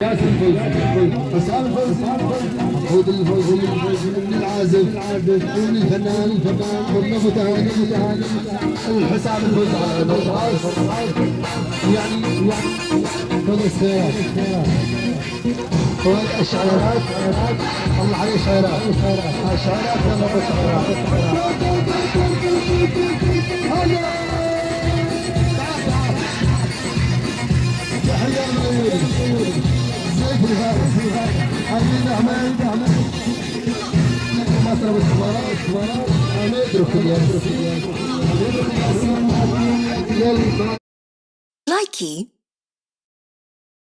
ياسر الفوزي حسام الفوزي محمود الفوزي العازف والفنان والمتهاني حسام الفوزي على الراس يعني كل الخيرات والشعيرات الله عليه شعيرات الشعيرات ولا شعيرات حبيبي احمد مصر بالسمارات انا ادرك اليوم Likey